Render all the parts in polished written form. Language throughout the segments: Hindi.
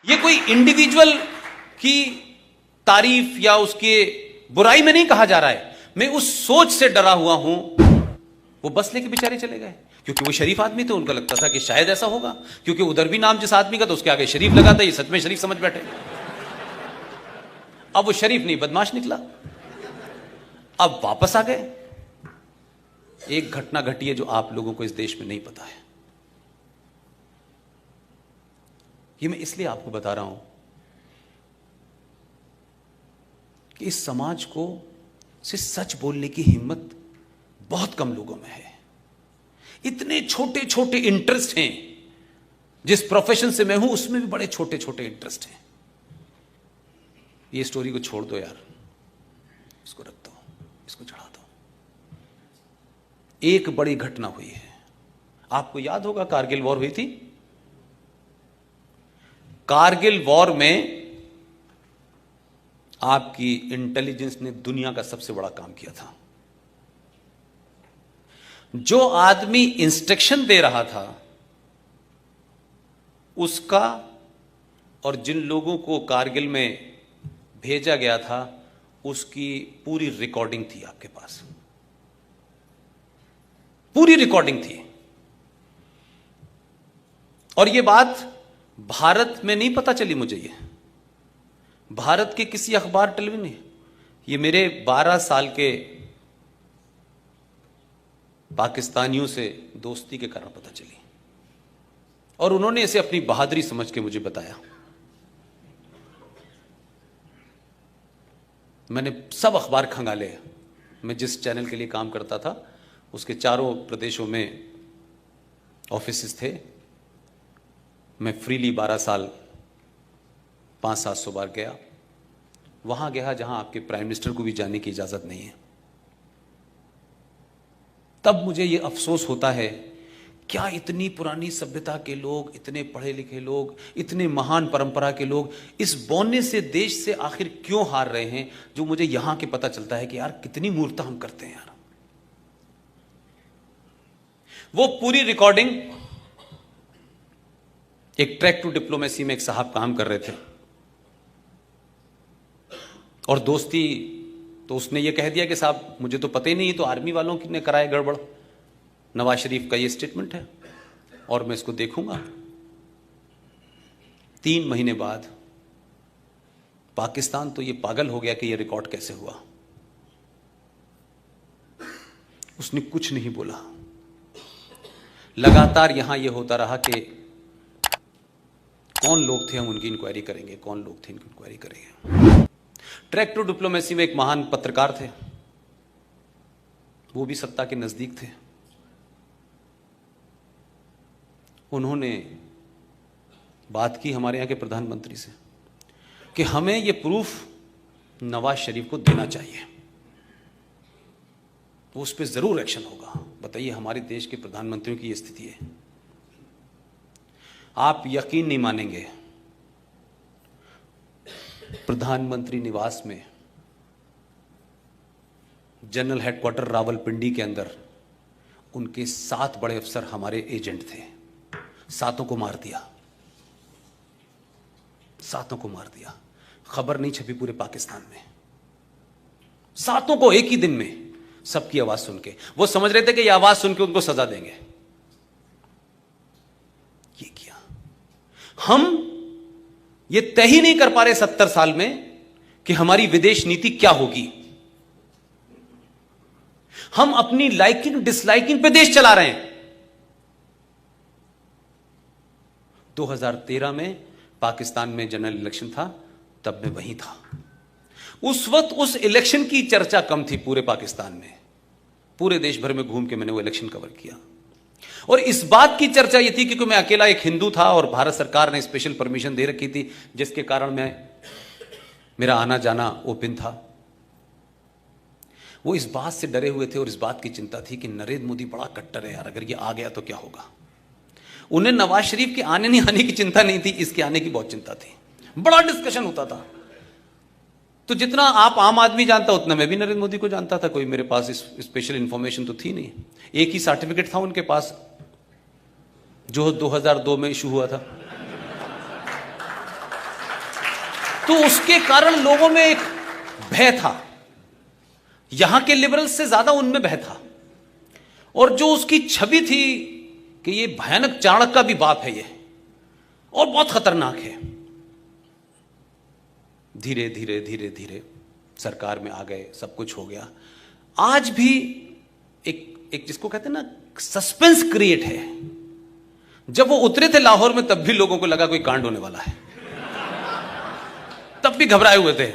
ये कोई इंडिविजुअल की तारीफ या उसके बुराई में नहीं कहा जा रहा है। मैं उस सोच से डरा हुआ हूं। वो बस लेके बेचारे चले गए क्योंकि वो शरीफ आदमी थे, उनको लगता था कि शायद ऐसा होगा, क्योंकि उधर भी नाम जिस आदमी का तो उसके आगे शरीफ लगा था, ये सच में शरीफ समझ बैठे। अब वो शरीफ नहीं बदमाश निकला, अब वापस आ गए। एक घटना घटी है जो आप लोगों को इस देश में नहीं पता है। ये मैं इसलिए आपको बता रहा हूं कि इस समाज को से सच बोलने की हिम्मत बहुत कम लोगों में है। इतने छोटे छोटे इंटरेस्ट हैं, जिस प्रोफेशन से मैं हूं उसमें भी बड़े छोटे छोटे इंटरेस्ट हैं। ये स्टोरी को छोड़ दो यार, इसको रख दो, इसको चढ़ा दो। एक बड़ी घटना हुई है, आपको याद होगा कारगिल वॉर हुई थी। कारगिल वॉर में आपकी इंटेलिजेंस ने दुनिया का सबसे बड़ा काम किया था। जो आदमी इंस्ट्रक्शन दे रहा था उसका और जिन लोगों को कारगिल में भेजा गया था उसकी पूरी रिकॉर्डिंग थी आपके पास, पूरी रिकॉर्डिंग थी। और यह बात भारत में नहीं पता चली मुझे, ये भारत के किसी अखबार टेलीविजन ने, ये मेरे 12 साल के पाकिस्तानियों से दोस्ती के कारण पता चली और उन्होंने इसे अपनी बहादुरी समझ के मुझे बताया। मैंने सब अखबार खंगाले। मैं जिस चैनल के लिए काम करता था उसके चारों प्रदेशों में ऑफिसेस थे। मैं फ्रीली 12 साल 500-700 बार गया। वहां गया जहां आपके प्राइम मिनिस्टर को भी जाने की इजाजत नहीं है। तब मुझे यह अफसोस होता है, क्या इतनी पुरानी सभ्यता के लोग, इतने पढ़े लिखे लोग, इतने महान परंपरा के लोग इस बौने से देश से आखिर क्यों हार रहे हैं। जो मुझे यहां के पता चलता है कि यार कितनी मूर्खता हम करते हैं यार। वो पूरी रिकॉर्डिंग, एक ट्रैक टू डिप्लोमेसी में एक साहब काम कर रहे थे और दोस्ती, तो उसने ये कह दिया कि साहब मुझे तो पता ही नहीं, तो आर्मी वालों ने कराया गड़बड़। नवाज शरीफ का ये स्टेटमेंट है और मैं इसको देखूंगा। 3 महीने बाद पाकिस्तान तो ये पागल हो गया कि ये रिकॉर्ड कैसे हुआ। उसने कुछ नहीं बोला। लगातार यहां यह होता रहा कि कौन लोग थे, हम उनकी इंक्वायरी करेंगे, कौन लोग थे इनकी इंक्वायरी करेंगे। ट्रैक टू डिप्लोमेसी में एक महान पत्रकार थे, वो भी सत्ता के नजदीक थे। उन्होंने बात की हमारे यहां के प्रधानमंत्री से कि हमें यह प्रूफ नवाज शरीफ को देना चाहिए, तो उस पर जरूर एक्शन होगा। बताइए, हमारे देश के प्रधानमंत्रियों की यह स्थिति है। आप यकीन नहीं मानेंगे, प्रधानमंत्री निवास में जनरल हेडक्वार्टर रावलपिंडी के अंदर उनके 7 बड़े अफसर हमारे एजेंट थे। 7 को मार दिया, 7 को मार दिया। खबर नहीं छपी पूरे पाकिस्तान में। 7 को एक ही दिन में, सबकी आवाज सुन के। वो समझ रहे थे कि ये आवाज सुन के उनको सजा देंगे। ये किया। हम ये तय ही नहीं कर पा रहे 70 साल में कि हमारी विदेश नीति क्या होगी। हम अपनी लाइकिंग डिसलाइकिंग पे देश चला रहे हैं। 2013 में पाकिस्तान में जनरल इलेक्शन था, तब मैं वहीं था। उस वक्त उस इलेक्शन की चर्चा कम थी पूरे पाकिस्तान में। पूरे देश भर में घूम के मैंने वो इलेक्शन कवर किया और इस बात की चर्चा ये थी क्योंकि मैं अकेला एक हिंदू था और भारत सरकार ने स्पेशल परमिशन दे रखी थी, जिसके कारण मेरा आना जाना ओपन था। वो इस बात से डरे हुए थे और इस बात की चिंता थी कि नरेंद्र मोदी बड़ा कट्टर है यार, अगर ये आ गया तो क्या होगा। उन्हें नवाज शरीफ के आने नहीं आने की चिंता नहीं थी, इसके आने की बहुत चिंता थी। बड़ा डिस्कशन होता था। तो जितना आप आम आदमी जानता उतना मैं भी नरेंद्र मोदी को जानता था। कोई मेरे पास स्पेशल इंफॉर्मेशन तो थी नहीं। एक ही सर्टिफिकेट था उनके पास, जो 2002 में इशू हुआ था। तो उसके कारण लोगों में एक भय था, यहां के लिबरल्स से ज्यादा उनमें भय था। और जो उसकी छवि थी कि ये भयानक चाणक्य का भी बाप है ये, और बहुत खतरनाक है। धीरे धीरे धीरे धीरे सरकार में आ गए, सब कुछ हो गया। आज भी एक जिसको कहते हैं ना सस्पेंस क्रिएट है। जब वो उतरे थे लाहौर में तब भी लोगों को लगा कोई कांड होने वाला है, तब भी घबराए हुए थे।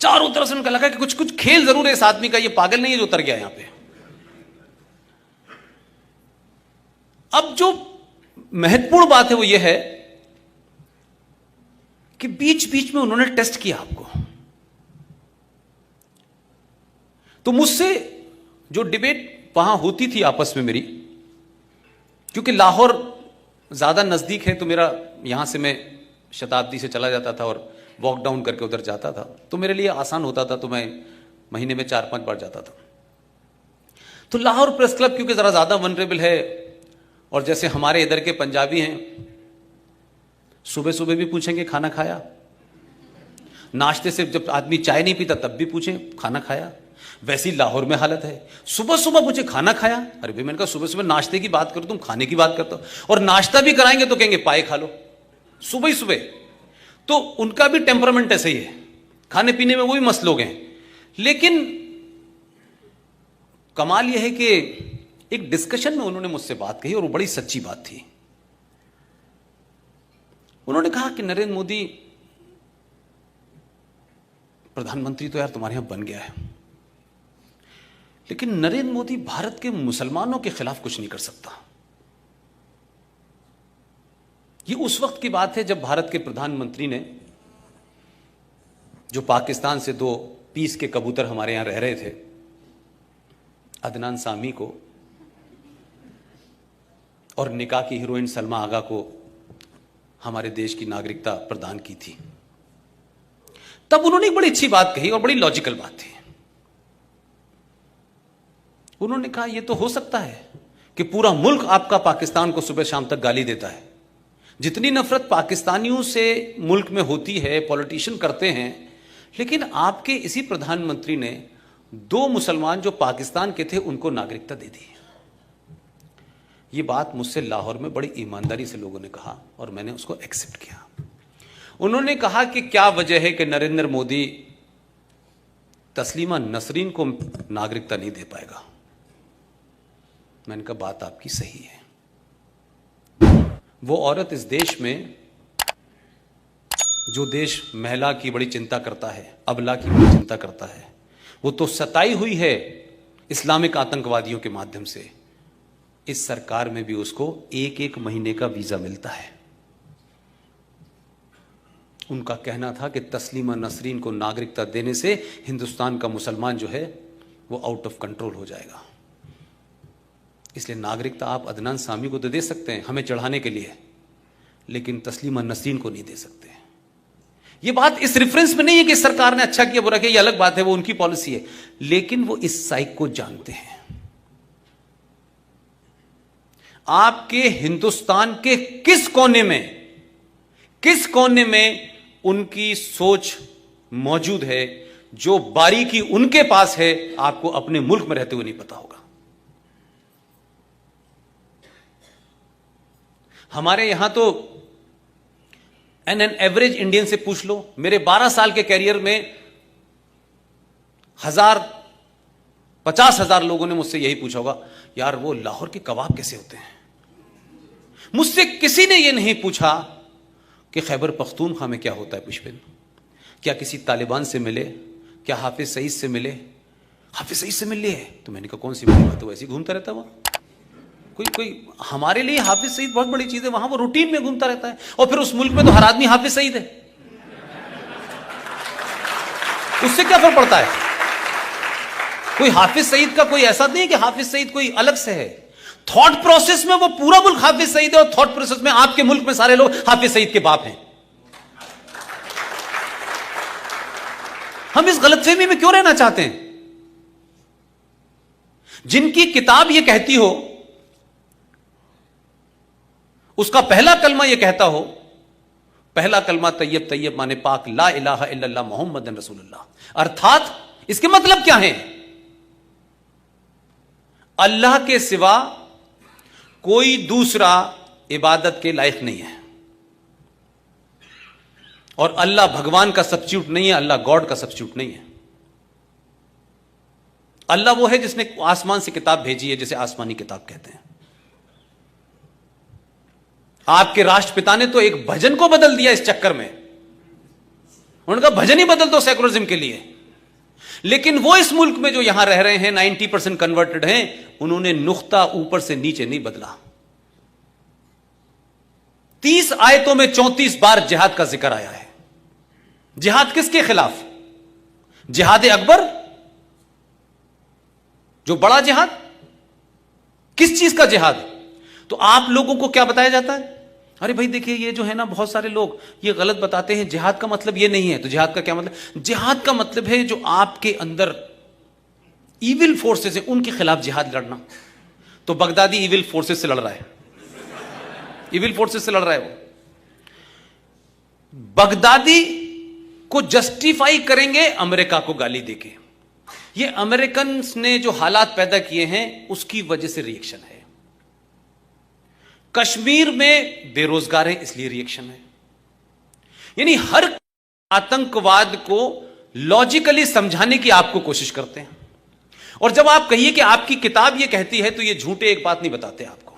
चारों तरफ से उनको लगा कि कुछ खेल जरूर है इस आदमी का, ये पागल नहीं है जो उतर गया यहां पे। अब जो महत्वपूर्ण बात है वो ये है कि बीच बीच में उन्होंने टेस्ट किया आपको। तो मुझसे जो डिबेट वहां होती थी आपस में मेरी, क्योंकि लाहौर ज्यादा नजदीक है तो मेरा यहां से मैं शताब्दी से चला जाता था और वॉक डाउन करके उधर जाता था, तो मेरे लिए आसान होता था। तो मैं महीने में 4-5 बार जाता था। तो लाहौर प्रेस क्लब क्योंकि जरा ज्यादा वनरेबल है, और जैसे हमारे इधर के पंजाबी हैं, सुबह सुबह भी पूछेंगे खाना खाया, नाश्ते से जब आदमी चाय नहीं पीता तब भी पूछें खाना खाया। वैसी लाहौर में हालत है, सुबह सुबह पूछे खाना खाया। अरे भाई मैंने कहा सुबह सुबह नाश्ते की बात करो, तुम खाने की बात करते हो, और नाश्ता भी कराएंगे तो कहेंगे पाए खा लो सुबह ही सुबह। तो उनका भी टेम्परामेंट ऐसे ही है, खाने पीने में वो भी मस्त लोग हैं। लेकिन कमाल यह है कि एक डिस्कशन में उन्होंने मुझसे बात कही और वो बड़ी सच्ची बात थी। उन्होंने कहा कि नरेंद्र मोदी प्रधानमंत्री तो यार तुम्हारे यहां बन गया है, लेकिन नरेंद्र मोदी भारत के मुसलमानों के खिलाफ कुछ नहीं कर सकता। ये उस वक्त की बात है जब भारत के प्रधानमंत्री ने, जो पाकिस्तान से 2 पीस के कबूतर हमारे यहां रह रहे थे, अदनान सामी को और निकाह की हीरोइन सलमा आगा को हमारे देश की नागरिकता प्रदान की थी। तब उन्होंने एक बड़ी अच्छी बात कही और बड़ी लॉजिकल बात थी। उन्होंने कहा यह तो हो सकता है कि पूरा मुल्क आपका पाकिस्तान को सुबह शाम तक गाली देता है, जितनी नफरत पाकिस्तानियों से मुल्क में होती है पॉलिटिशियन करते हैं, लेकिन आपके इसी प्रधानमंत्री ने 2 मुसलमान जो पाकिस्तान के थे उनको नागरिकता दे दी। ये बात मुझसे लाहौर में बड़ी ईमानदारी से लोगों ने कहा और मैंने उसको एक्सेप्ट किया। उन्होंने कहा कि क्या वजह है कि नरेंद्र मोदी तस्लीमा नसरीन को नागरिकता नहीं दे पाएगा। मैंने कहा बात आपकी सही है। वो औरत इस देश में, जो देश महिला की बड़ी चिंता करता है, अबला की बड़ी चिंता करता है, वो तो सताई हुई है इस्लामिक आतंकवादियों के माध्यम से। इस सरकार में भी उसको 1-1 महीने का वीजा मिलता है। उनका कहना था कि तस्लीमा नसरीन को नागरिकता देने से हिंदुस्तान का मुसलमान जो है वो आउट ऑफ कंट्रोल हो जाएगा। इसलिए नागरिकता आप अदनान सामी को तो दे सकते हैं हमें चढ़ाने के लिए, लेकिन तस्लीमा नसरीन को नहीं दे सकते। ये बात इस रेफरेंस में नहीं है कि सरकार ने अच्छा किया बुरा किया, ये अलग बात है, वो उनकी पॉलिसी है, लेकिन वो इस साइक को जानते हैं। आपके हिंदुस्तान के किस कोने में उनकी सोच मौजूद है, जो बारीकी उनके पास है, आपको अपने मुल्क में रहते हुए नहीं पता होगा। हमारे यहां तो एन एवरेज इंडियन से पूछ लो, मेरे 12 साल के कैरियर में 50,000 लोगों ने मुझसे यही पूछा होगा, यार वो लाहौर के कबाब कैसे होते हैं। मुझसे किसी ने यह नहीं पूछा कि खैबर पख्तूनख्वा में क्या होता है पुष्पिन, क्या किसी तालिबान से मिले, क्या हाफिज सईद से मिले। हाफिज सईद से मिल लिए तो मैंने कहा कौन सी बड़ी बात है, वैसे ही घूमता रहता है वहां। कोई हमारे लिए हाफिज सईद बहुत बड़ी चीज है, वहां वो रूटीन में घूमता रहता है। और फिर उस मुल्क में तो हर आदमी हाफिज सईद है, उससे क्या फर्क पड़ता है। कोई हाफिज सईद का कोई ऐसा नहीं कि हाफिज सईद कोई अलग से है। थॉट प्रोसेस में वो पूरा मुल्क हाफिज सईद है, और थॉट प्रोसेस में आपके मुल्क में सारे लोग हाफिज सईद के बाप हैं। हम इस गलतफहमी में क्यों रहना चाहते हैं। जिनकी किताब यह कहती हो, उसका पहला कलमा यह कहता हो पहला कलमा तैयब तैयब माने पाक, ला इलाहा इल्लल्लाह मुहम्मदन रसूलुल्लाह। अर्थात इसके मतलब क्या है? अल्लाह के सिवा कोई दूसरा इबादत के लायक नहीं है, और अल्लाह भगवान का सब्स्टिट्यूट नहीं है, अल्लाह गॉड का सब्स्टिट्यूट नहीं है। अल्लाह वो है जिसने आसमान से किताब भेजी है, जिसे आसमानी किताब कहते हैं। आपके राष्ट्रपिता ने तो एक भजन को बदल दिया इस चक्कर में। उनका भजन ही बदल दो सेकुलरिज्म के लिए। लेकिन वो इस मुल्क में जो यहां रह रहे हैं 90% कन्वर्टेड हैं, उन्होंने नुख्ता ऊपर से नीचे नहीं बदला। 30 आयतों में 34 बार जिहाद का जिक्र आया है। जिहाद किसके खिलाफ? जिहाद अकबर, जो बड़ा जिहाद। किस चीज का जिहाद? तो आप लोगों को क्या बताया जाता है? अरे भाई देखिए, ये जो है ना, बहुत सारे लोग ये गलत बताते हैं, जिहाद का मतलब ये नहीं है। तो जिहाद का क्या मतलब? जिहाद का मतलब है जो आपके अंदर इविल फोर्सेस है, उनके खिलाफ जिहाद लड़ना। तो बगदादी इविल फोर्सेस से लड़ रहा है, इविल फोर्सेस से लड़ रहा है वो। बगदादी को जस्टिफाई करेंगे अमेरिका को गाली देके। ये अमेरिकन ने जो हालात पैदा किए हैं उसकी वजह से रिएक्शन है। कश्मीर में बेरोजगार है, इसलिए रिएक्शन है। यानी हर आतंकवाद को लॉजिकली समझाने की आपको कोशिश करते हैं। और जब आप कहिए कि आपकी किताब ये कहती है, तो ये झूठे एक बात नहीं बताते आपको।